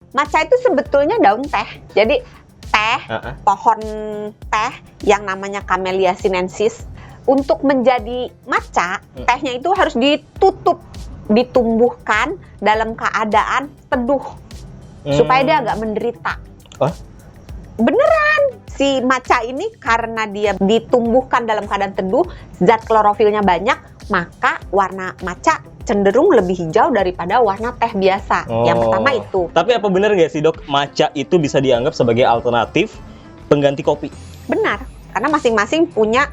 Matcha itu sebetulnya daun teh. Jadi teh, pohon teh yang namanya Camellia sinensis. Untuk menjadi matcha, tehnya itu harus ditutup, ditumbuhkan dalam keadaan teduh. Supaya dia agak menderita. Beneran, si matcha ini karena dia ditumbuhkan dalam keadaan teduh, zat klorofilnya banyak, maka warna matcha cenderung lebih hijau daripada warna teh biasa. Yang pertama itu. Tapi apa benar nggak sih dok, matcha itu bisa dianggap sebagai alternatif pengganti kopi? Benar, karena masing-masing punya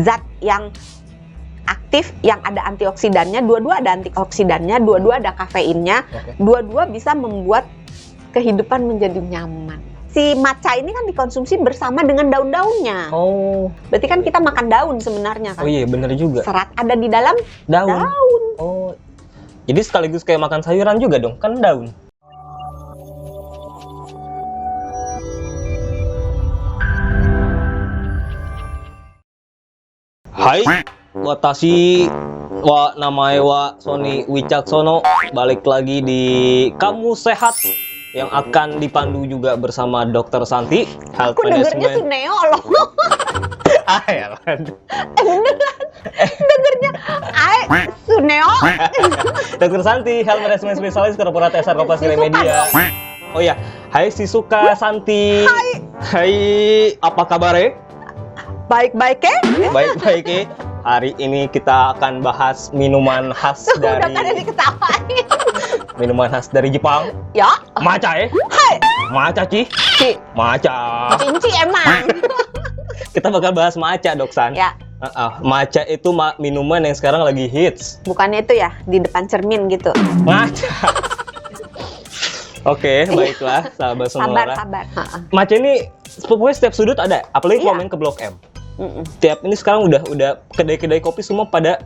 zat yang aktif, yang ada antioksidannya, dua-dua ada antioksidannya, dua-dua ada kafeinnya, dua-dua bisa membuat kehidupan menjadi nyaman. Si matcha ini kan dikonsumsi bersama dengan daun-daunnya. Berarti kan kita makan daun sebenarnya kan? Oh iya, bener juga. Serat ada di dalam daun. Jadi sekaligus kayak makan sayuran juga dong, kan daun. Hai, watashi wa namae wa Sony Wicaksono. Balik lagi di Kamu Sehat yang akan dipandu juga bersama Dr. Santi, Health Aku dengernya Management. Suneo loh. Beneran. Dengernya Suneo. Dr. Santi, Health Management Spesialis Korporat SR Kompas Gramedia. Oh ya, hai Shizuka Santi. Hai, apa kabar? Baik-baik ya? Baik-baik. Hari ini kita akan bahas minuman khas Udah dari kan diketawain. minuman khas dari Jepang. Ya. Matcha ya? Hai. Matcha Ci. Matcha. Cinci emang. Kita bakal bahas matcha, Dok San. Ya. Matcha itu minuman yang sekarang lagi hits. Bukannya itu ya di depan cermin gitu. Matcha. Oke, baiklah, sahabat semua. Sabar. Matcha ini pokoknya setiap sudut ada, apalagi kalau main ke Blok M. Tiap ini sekarang udah kedai-kedai kopi semua pada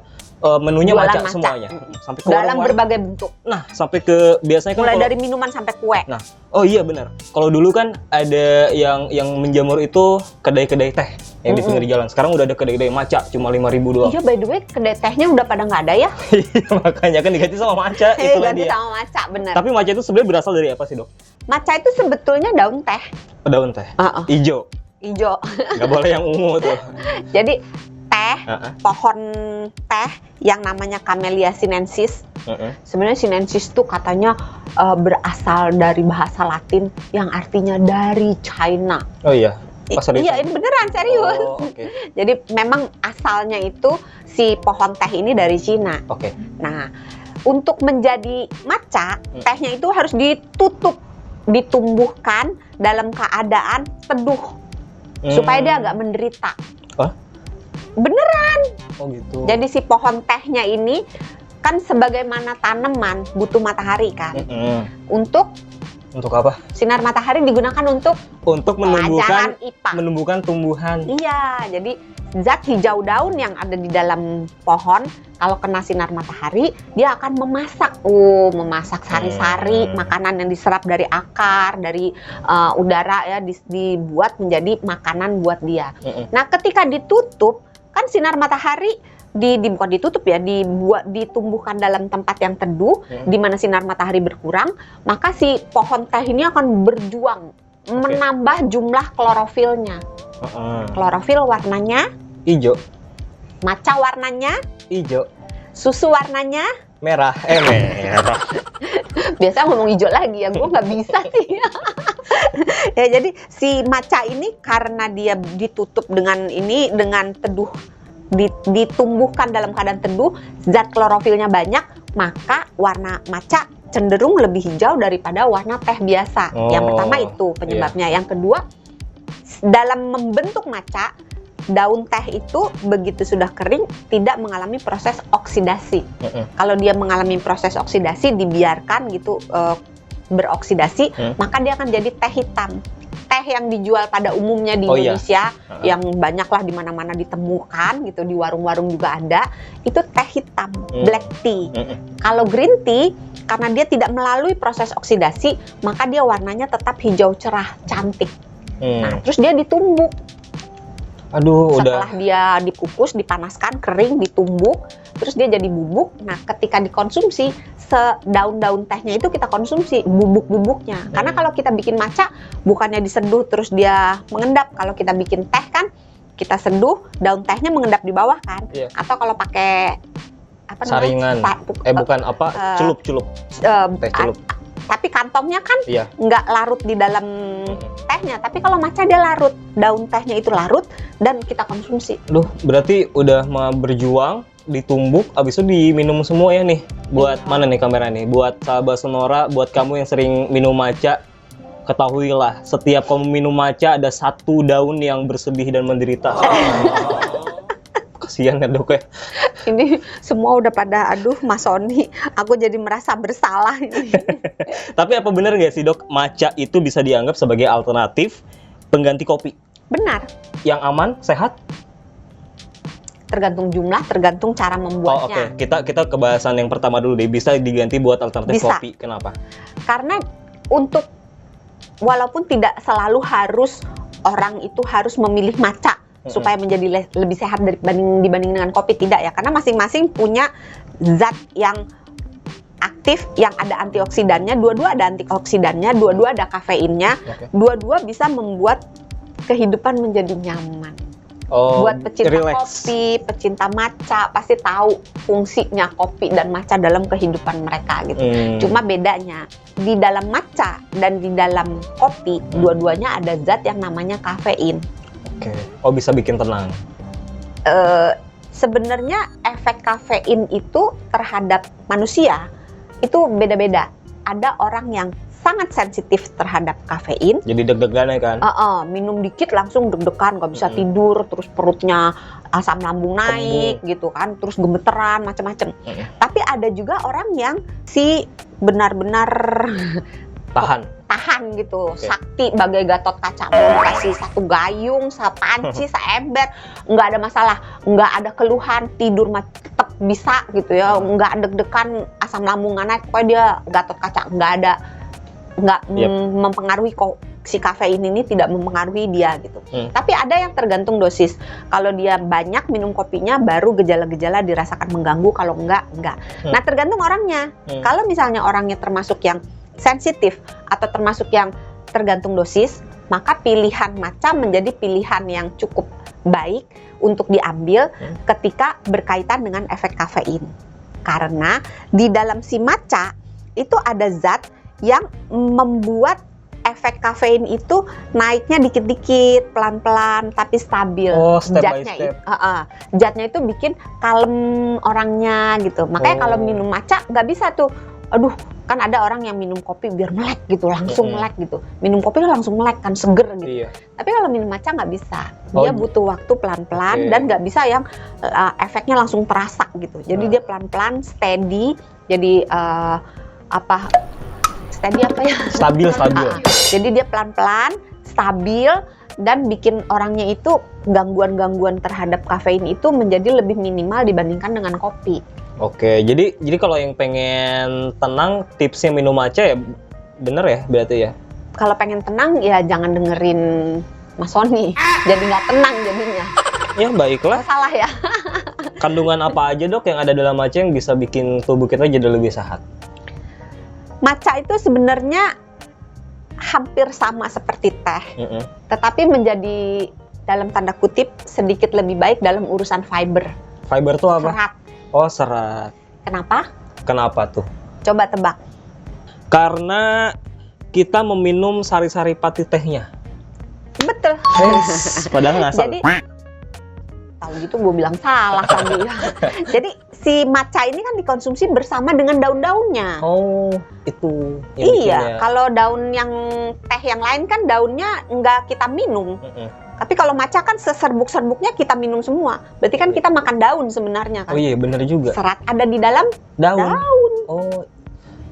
menunya matcha semuanya. Sampai ke dalam berbagai bentuk. Nah, sampai ke biasanya kan mulai dari minuman sampai kue. Nah, oh iya benar. Kalau dulu kan ada yang menjamur itu kedai-kedai teh yang di pinggir jalan. Sekarang udah ada kedai-kedai matcha cuma 5.000 doang. Iya, by the way, kedai tehnya udah pada nggak ada ya? Iya, makanya kan diganti sama matcha. Itulah Ganti dia. sama matcha, bener. Tapi matcha itu sebenarnya berasal dari apa sih, Dok? Matcha itu sebetulnya daun teh. Daun teh. Ijo. Nggak boleh yang ungu tuh. Jadi teh, pohon teh yang namanya Camellia sinensis. Sebenarnya sinensis tuh katanya berasal dari bahasa Latin yang artinya dari China. Oh iya. Iya, ini beneran serius. Okay. Jadi memang asalnya itu si pohon teh ini dari Cina. Nah, untuk menjadi matcha, tehnya itu harus ditutup, ditumbuhkan dalam keadaan teduh. Supaya dia agak menderita. Beneran. Oh gitu. Jadi si pohon tehnya ini kan sebagaimana tanaman butuh matahari kan. Untuk apa? Sinar matahari digunakan untuk menumbuhkan tumbuhan. Iya, jadi zat hijau daun yang ada di dalam pohon kalau kena sinar matahari dia akan memasak sari-sari makanan yang diserap dari akar, dari udara ya, dibuat menjadi makanan buat dia. Nah, ketika ditutup kan sinar matahari bukan ditutup ya, ditumbuhkan dalam tempat yang teduh di mana sinar matahari berkurang, maka si pohon teh ini akan berjuang menambah jumlah klorofilnya. Klorofil warnanya hijau. Matcha warnanya hijau. Susu warnanya merah. Merah. Biasa ngomong hijau lagi ya, gue nggak bisa sih. Ya, jadi si matcha ini karena dia ditutup dengan teduh, ditumbuhkan dalam keadaan teduh, zat klorofilnya banyak, maka warna matcha cenderung lebih hijau daripada warna teh biasa. Yang pertama itu penyebabnya. Yang kedua, dalam membentuk matcha, daun teh itu begitu sudah kering tidak mengalami proses oksidasi. Kalau dia mengalami proses oksidasi, dibiarkan gitu beroksidasi, maka dia akan jadi teh hitam. Teh yang dijual pada umumnya di Indonesia, yang banyaklah di mana-mana ditemukan gitu, di warung-warung juga ada, itu teh hitam, black tea. Kalau green tea, karena dia tidak melalui proses oksidasi, maka dia warnanya tetap hijau cerah, cantik. Nah, terus dia ditumbuk. Setelah dia dikukus, dipanaskan, kering, ditumbuk, terus dia jadi bubuk. Nah, ketika dikonsumsi, sedaun-daun tehnya itu kita konsumsi bubuk-bubuknya. Karena kalau kita bikin matcha, bukannya diseduh terus dia mengendap. Kalau kita bikin teh kan, kita seduh, daun tehnya mengendap di bawah kan. Iya. Atau kalau pakai apa Saringan. Bukan apa? Celup. Teh celup. Tapi kantongnya kan Iya. nggak larut di dalam tehnya. Tapi kalau matcha dia larut, daun tehnya itu larut dan kita konsumsi. Duh, berarti udah mau berjuang, ditumbuk, abis itu diminum semua ya nih. Buat mana nih kamera nih? Buat sahabat Sonora, buat kamu yang sering minum matcha, ketahuilah setiap kamu minum matcha ada satu daun yang bersedih dan menderita. Kasihan ya dok ya. Ini semua udah pada, aduh Mas Sony, aku jadi merasa bersalah ini. Tapi apa benar nggak sih dok, matcha itu bisa dianggap sebagai alternatif pengganti kopi? Benar, Yang aman, sehat? tergantung jumlah, tergantung cara Oh membuatnya. oke, kita ke bahasan yang pertama dulu deh. Bisa diganti buat alternatif Bisa. kopi, kenapa? Karena untuk, walaupun tidak selalu harus orang itu harus memilih matcha supaya menjadi lebih sehat dibanding dengan kopi, tidak ya. Karena masing-masing punya zat yang aktif, yang ada antioksidannya, dua-dua ada antioksidannya, dua-dua ada kafeinnya, Oke. dua-dua bisa membuat kehidupan menjadi nyaman. Oh, Buat pecinta relax. kopi, pecinta matcha pasti tahu fungsinya kopi dan matcha dalam kehidupan mereka gitu. Cuma bedanya di dalam matcha dan di dalam kopi, dua-duanya ada zat yang namanya kafein. Oke. Oh, bisa bikin tenang. Sebenarnya efek kafein itu terhadap manusia itu beda-beda. Ada orang yang sangat sensitif terhadap kafein. Jadi deg-degan ya kan? Minum dikit langsung deg-degan, nggak bisa tidur, terus perutnya asam lambung naik gitu kan, terus gemeteran macam-macam. Tapi ada juga orang yang benar-benar tahan gitu, sakti bagai Gatot Kaca, mau dikasih satu gayung, sepanci, seember, nggak ada masalah, nggak ada keluhan, tidur tetap bisa gitu ya, nggak deg-degan, asam lambung nggak naik, pokoknya dia Gatot Kaca, nggak mempengaruhi kok. Si kafein ini tidak mempengaruhi dia gitu. Tapi ada yang tergantung dosis. Kalau dia banyak minum kopinya, baru gejala-gejala dirasakan mengganggu. Kalau enggak. Nah, tergantung orangnya. Kalau misalnya orangnya termasuk yang sensitif atau termasuk yang tergantung dosis, maka pilihan matcha menjadi pilihan yang cukup baik untuk diambil ketika berkaitan dengan efek kafein. Karena di dalam si matcha itu ada zat yang membuat efek kafein itu naiknya dikit-dikit, pelan-pelan, tapi stabil. Oh, step by step. Zatnya itu bikin kalem orangnya gitu. Makanya kalau minum matcha nggak bisa tuh, aduh, kan ada orang yang minum kopi biar melek gitu, langsung melek gitu. Minum kopi langsung melek kan, seger gitu. Iya. Tapi kalau minum matcha nggak bisa. Dia butuh waktu pelan-pelan dan nggak bisa yang efeknya langsung terasa gitu. Jadi dia pelan-pelan, steady. Jadi steady apa ya? Stabil. Jadi dia pelan-pelan, stabil, dan bikin orangnya itu gangguan-gangguan terhadap kafein itu menjadi lebih minimal dibandingkan dengan kopi. Oke, jadi kalau yang pengen tenang, tipsnya minum matcha ya bener ya berarti ya? Kalau pengen tenang ya jangan dengerin Mas Sony, jadi nggak tenang jadinya. Ya baiklah. Salah ya. Kandungan apa aja dok yang ada dalam matcha yang bisa bikin tubuh kita jadi lebih sehat? Matcha itu sebenarnya hampir sama seperti teh, tetapi menjadi dalam tanda kutip sedikit lebih baik dalam urusan fiber. Fiber tuh apa? Serat. Oh, serat. Kenapa? Kenapa tuh? Coba tebak. Karena kita meminum sari-sari pati tehnya. Betul. Padahal ngasal. Jadi tahu gitu gue bilang salah tadi. Jadi si matcha ini kan dikonsumsi bersama dengan daun-daunnya. Oh, itu. Yang bikin ya. Kalau daun yang teh yang lain kan daunnya nggak kita minum. Tapi kalau matcha kan seserbuk-serbuknya kita minum semua. Berarti kan kita makan daun sebenarnya kan. Oh iya, bener juga. Serat ada di dalam daun. Oh,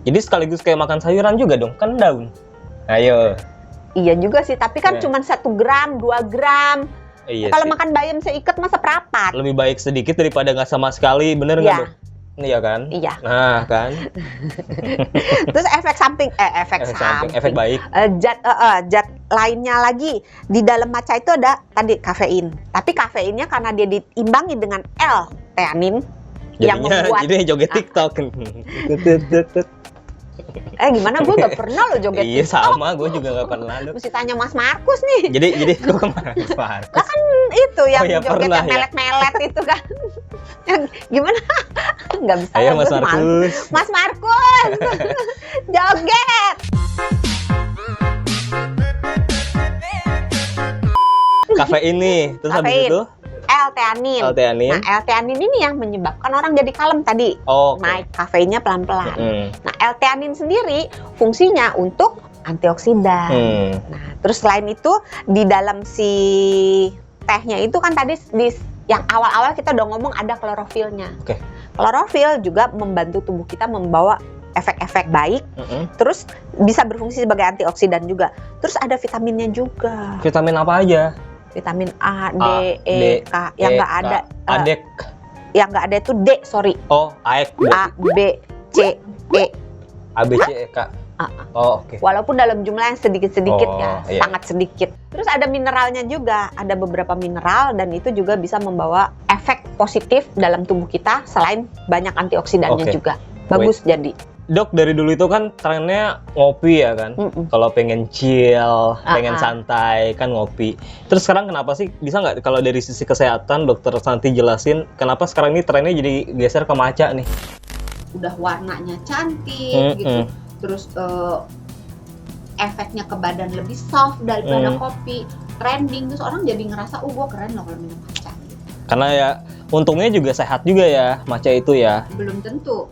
jadi sekaligus kayak makan sayuran juga dong, kan daun. Ayo. Iya juga sih, tapi kan cuma 1 gram, 2 gram. Iya Kalau sih. makan bayam seikat masa perapat. Lebih baik sedikit daripada nggak sama sekali, bener nggak dong? Iya kan? Iya. Nah kan. Terus efek samping, efek baik. Zat lainnya lagi di dalam matcha itu ada tadi kafein. Tapi kafeinnya karena dia diimbangi dengan L-theanin, yang Jadinya membuat jadi joget TikTok. gimana, gue nggak pernah lo joget Iya TikTok. sama, gue juga nggak pernah. Mesti tanya Mas Markus nih. Jadi gue kemana? Lah kan itu yang Oh, ya, joget pernah yang ya? melet-melet itu kan. Yang gimana? Nggak bisa. Ayo lah, Mas gue malu. Markus. Mas Markus, joget. Kafein nih, terus habis Kafein. itu L-theanin. L-theanin. Nah, L-theanin ini yang menyebabkan orang jadi kalem tadi. Oh, oke. Naik kafeinnya pelan-pelan. Mm. Nah, L-theanin sendiri fungsinya untuk antioksidan. Nah, terus selain itu di dalam si tehnya itu kan tadi yang awal-awal kita udah ngomong ada klorofilnya. Oke. Klorofil juga membantu tubuh kita membawa efek-efek baik, Mm-mm. terus bisa berfungsi sebagai antioksidan juga. Terus ada vitaminnya juga. Vitamin apa aja? Vitamin A, D, A, E, D, K. Yang nggak ada, Adek. yang nggak ada itu D, sorry. Oh, AEK. A, B, C, E. A B C E K. Oh, oke. Walaupun dalam jumlah yang sedikit-sedikit Oh, ya, iya. sangat sedikit. Terus ada mineralnya juga, ada beberapa mineral dan itu juga bisa membawa efek positif dalam tubuh kita selain banyak antioksidannya Oke. juga. Bagus jadi. Dok, dari dulu itu kan trennya ngopi ya kan? Mm-mm. Kalau pengen chill, pengen Ah. santai kan ngopi. Terus sekarang kenapa sih? Bisa nggak kalau dari sisi kesehatan Dokter Santi jelasin kenapa sekarang ini trennya jadi geser ke matcha nih? Udah warnanya cantik gitu. Terus efeknya ke badan lebih soft daripada kopi. Trending terus orang jadi ngerasa, gue keren loh kalau minum matcha. Karena ya untungnya juga sehat juga ya matcha itu ya. Belum tentu.